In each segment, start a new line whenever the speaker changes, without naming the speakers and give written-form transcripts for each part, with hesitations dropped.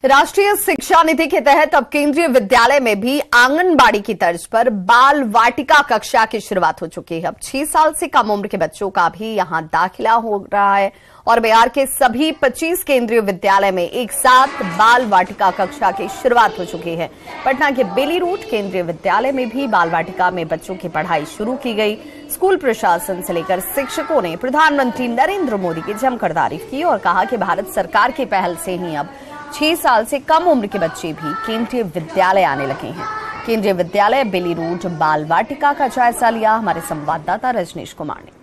राष्ट्रीय शिक्षा नीति के तहत अब केंद्रीय विद्यालय में भी आंगनबाड़ी की तर्ज पर बाल वाटिका कक्षा की शुरुआत हो चुकी है। अब 6 साल से कम उम्र के बच्चों का भी यहां दाखिला हो रहा है और बिहार के सभी 25 केंद्रीय विद्यालय में एक साथ बाल वाटिका कक्षा की शुरुआत हो चुकी है। पटना के बेली रोड केंद्रीय विद्यालय में भी बाल वाटिका में बच्चों की पढ़ाई शुरू की गई। स्कूल प्रशासन से लेकर शिक्षकों ने प्रधानमंत्री नरेंद्र मोदी की जमकर तारीफ की और कहा कि भारत सरकार की पहल से ही अब 6 साल से कम उम्र के बच्चे भी केंद्रीय विद्यालय आने लगे हैं। केंद्रीय विद्यालय बेली रोड बाल वाटिका का जायजा लिया हमारे संवाददाता रजनीश कुमार ने।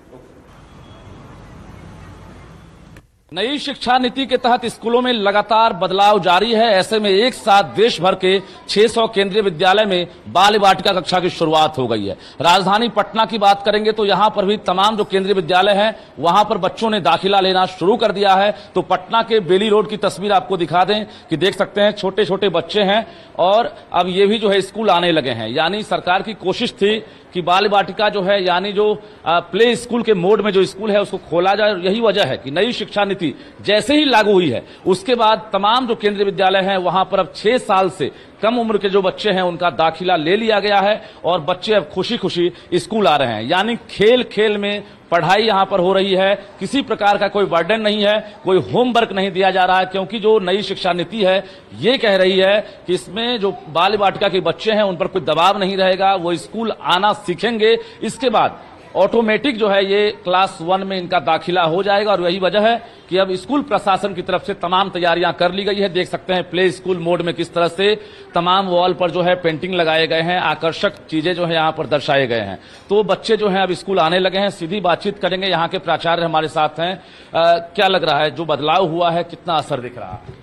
नई शिक्षा नीति के तहत स्कूलों में लगातार बदलाव जारी है। ऐसे में एक साथ देश भर के 600 केंद्रीय विद्यालय में बाल वाटिका कक्षा की शुरुआत हो गई है। राजधानी पटना की बात करेंगे तो यहां पर भी तमाम जो केंद्रीय विद्यालय हैं वहां पर बच्चों ने दाखिला लेना शुरू कर दिया है। तो पटना के बेली रोड की तस्वीर आपको दिखा दें कि देख सकते हैं छोटे छोटे बच्चे हैं और अब ये भी जो है स्कूल आने लगे हैं। यानी सरकार की कोशिश थी कि बाल वाटिका जो है यानी जो प्ले स्कूल के मोड में जो स्कूल है उसको खोला जाए। यही वजह है कि नई शिक्षा नीति जैसे ही लागू हुई है उसके बाद तमाम जो केंद्रीय विद्यालय हैं वहां पर अब 6 साल से कम उम्र के जो बच्चे हैं उनका दाखिला ले लिया गया है और बच्चे अब खुशी खुशी स्कूल आ रहे हैं। यानी खेल खेल में पढ़ाई यहां पर हो रही है। किसी प्रकार का कोई बर्डन नहीं है, कोई होमवर्क नहीं दिया जा रहा है, क्योंकि जो नई शिक्षा नीति है ये कह रही है कि इसमें जो बाल वाटिका के बच्चे हैं उन पर कोई दबाव नहीं रहेगा, वो स्कूल आना सीखेंगे। इसके बाद ऑटोमेटिक जो है ये क्लास 1 में इनका दाखिला हो जाएगा और यही वजह है कि अब स्कूल प्रशासन की तरफ से तमाम तैयारियां कर ली गई है। देख सकते हैं प्ले स्कूल मोड में किस तरह से तमाम वॉल पर जो है पेंटिंग लगाए गए हैं, आकर्षक चीजें जो है यहाँ पर दर्शाए गए हैं। तो बच्चे जो हैं अब स्कूल आने लगे हैं। सीधी बातचीत करेंगे, यहाँ के प्राचार्य हमारे साथ हैं। क्या लग रहा है जो बदलाव हुआ है, कितना असर दिख रहा है?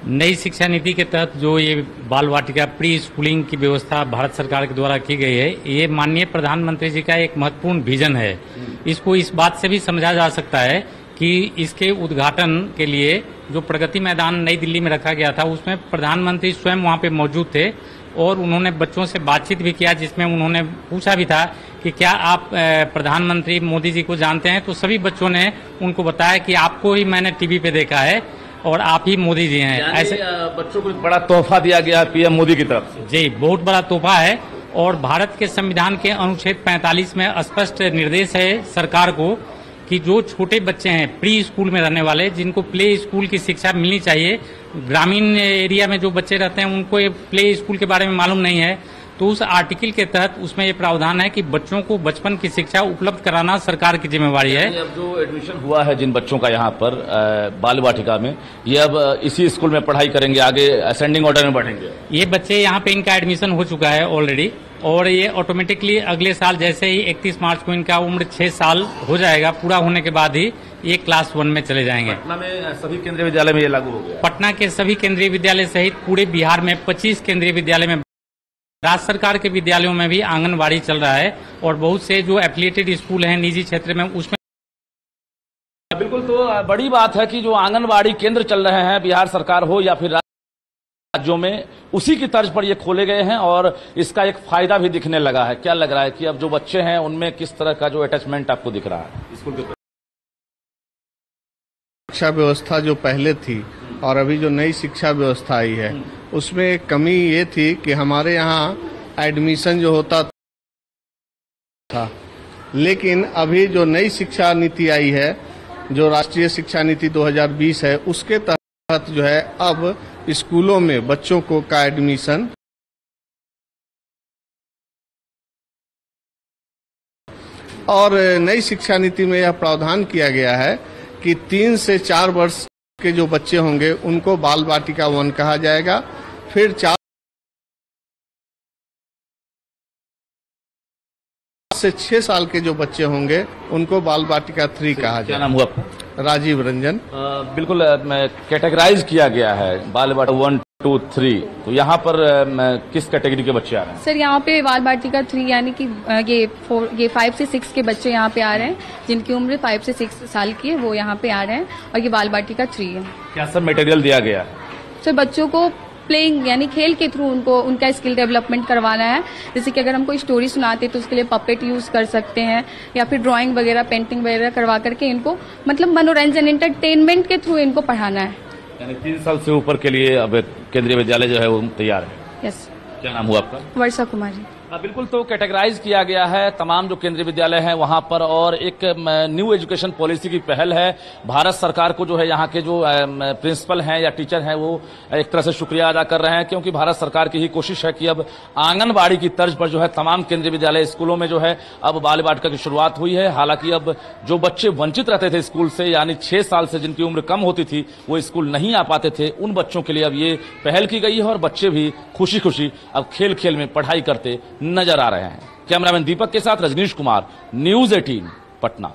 नई शिक्षा नीति के तहत जो ये बाल वाटिका प्री स्कूलिंग की व्यवस्था भारत सरकार के द्वारा की गई है, ये माननीय प्रधानमंत्री जी का एक महत्वपूर्ण विजन है। इसको इस बात से भी समझा जा सकता है कि इसके उद्घाटन के लिए जो प्रगति मैदान नई दिल्ली में रखा गया था उसमें प्रधानमंत्री स्वयं वहां पे मौजूद थे और उन्होंने बच्चों से बातचीत भी किया, जिसमें उन्होंने पूछा भी था कि क्या आप प्रधानमंत्री मोदी जी को जानते हैं। तो सभी बच्चों ने उनको बताया कि आपको ही मैंने टीवी पे देखा है और आप ही मोदी जी हैं। ऐसे
बच्चों को बड़ा तोहफा दिया गया पीएम मोदी की तरफ से।
जी, बहुत बड़ा तोहफा है और भारत के संविधान के अनुच्छेद 45 में स्पष्ट निर्देश है सरकार को कि जो छोटे बच्चे हैं प्री स्कूल में रहने वाले, जिनको प्ले स्कूल की शिक्षा मिलनी चाहिए, ग्रामीण एरिया में जो बच्चे रहते हैं उनको ये प्ले स्कूल के बारे में मालूम नहीं है, तो उस आर्टिकल के तहत उसमें ये प्रावधान है कि बच्चों को बचपन की शिक्षा उपलब्ध कराना सरकार की जिम्मेवारी है।
अब जो एडमिशन हुआ है जिन बच्चों का यहाँ पर बाल वाटिका में, ये अब इसी स्कूल में पढ़ाई करेंगे, आगे असेंडिंग ऑर्डर में बढ़ेंगे।
ये बच्चे यहाँ पे इनका एडमिशन हो चुका है ऑलरेडी और ये ऑटोमेटिकली अगले साल जैसे ही 31 मार्च को इनका उम्र 6 साल हो जाएगा, पूरा होने के बाद ही ये क्लास 1 में चले जाएंगे।
पटना में सभी केंद्रीय विद्यालय में ये लागू हो गया।
पटना के सभी केंद्रीय विद्यालय सहित पूरे बिहार में 25 केंद्रीय विद्यालय में, राज्य सरकार के विद्यालयों में भी आंगनबाड़ी चल रहा है और बहुत से जो एफिलिएटेड स्कूल हैं निजी क्षेत्र में उसमें।
बिल्कुल, तो बड़ी बात है कि जो आंगनबाड़ी केंद्र चल रहे हैं, बिहार सरकार हो या फिर राज्यों में, उसी की तर्ज पर ये खोले गए हैं और इसका एक फायदा भी दिखने लगा है। क्या लग रहा है कि अब जो बच्चे हैं उनमें किस तरह का जो अटैचमेंट आपको दिख रहा है स्कूल के?
शिक्षा व्यवस्था जो पहले थी और अभी जो नई शिक्षा व्यवस्था आई है उसमें एक कमी ये थी कि हमारे यहाँ एडमिशन जो होता था, लेकिन अभी जो नई शिक्षा नीति आई है, जो राष्ट्रीय शिक्षा नीति 2020 है, उसके तहत जो है अब स्कूलों में बच्चों को का एडमिशन और नई शिक्षा नीति में यह प्रावधान किया गया है कि 3 से 4 वर्ष के जो बच्चे होंगे उनको बाल वाटिका 1 कहा जाएगा, फिर 4 से 6 साल के जो बच्चे होंगे उनको बाल वाटिका 3 कहा जाएगा।
क्या नाम हुआ आपका?
राजीव रंजन।
बिल्कुल, कैटेगराइज किया गया है बाल वाटिका 1, 2, 3। तो यहाँ पर किस कैटेगरी के बच्चे आ रहे हैं?
सर, यहाँ पे बाल वाटिका 3 यानी कि ये 5 से 6 के बच्चे यहाँ पे आ रहे हैं, जिनकी उम्र 5 से 6 साल की है, वो यहाँ पे आ रहे हैं और ये बाल वाटिका 3 है।
क्या सब मटेरियल दिया गया है?
सर, बच्चों को प्लेइंग यानी खेल के थ्रू उनका स्किल डेवलपमेंट करवाना है। जैसे कि अगर हम कोई स्टोरी सुनाते तो उसके लिए पपेट यूज कर सकते हैं या फिर ड्राइंग वगैरह, पेंटिंग वगैरह करवा करके इनको मतलब मनोरंजन, एंटरटेनमेंट के थ्रू इनको पढ़ाना है।
यानी 3 साल से ऊपर के लिए अब केंद्रीय विद्यालय जो है वो तैयार है।
यस।
क्या नाम हुआ आपका?
वर्षा कुमारी।
बिल्कुल, तो कैटेगराइज किया गया है तमाम जो केंद्रीय विद्यालय हैं वहां पर, और एक न्यू एजुकेशन पॉलिसी की पहल है। भारत सरकार को जो है यहाँ के जो प्रिंसिपल हैं या टीचर हैं वो एक तरह से शुक्रिया अदा कर रहे हैं, क्योंकि भारत सरकार की ही कोशिश है कि अब आंगनबाड़ी की तर्ज पर जो है तमाम केंद्रीय विद्यालय स्कूलों में जो है अब बाल वाटिका की शुरुआत हुई है। हालांकि अब जो बच्चे वंचित रहते थे स्कूल से, यानी 6 साल से जिनकी उम्र कम होती थी वो स्कूल नहीं आ पाते थे, उन बच्चों के लिए अब ये पहल की गई है और बच्चे भी खुशी खुशी अब खेल खेल में पढ़ाई करते नजर आ रहे हैं। कैमरामैन दीपक के साथ रजनीश कुमार, न्यूज़ 18 पटना।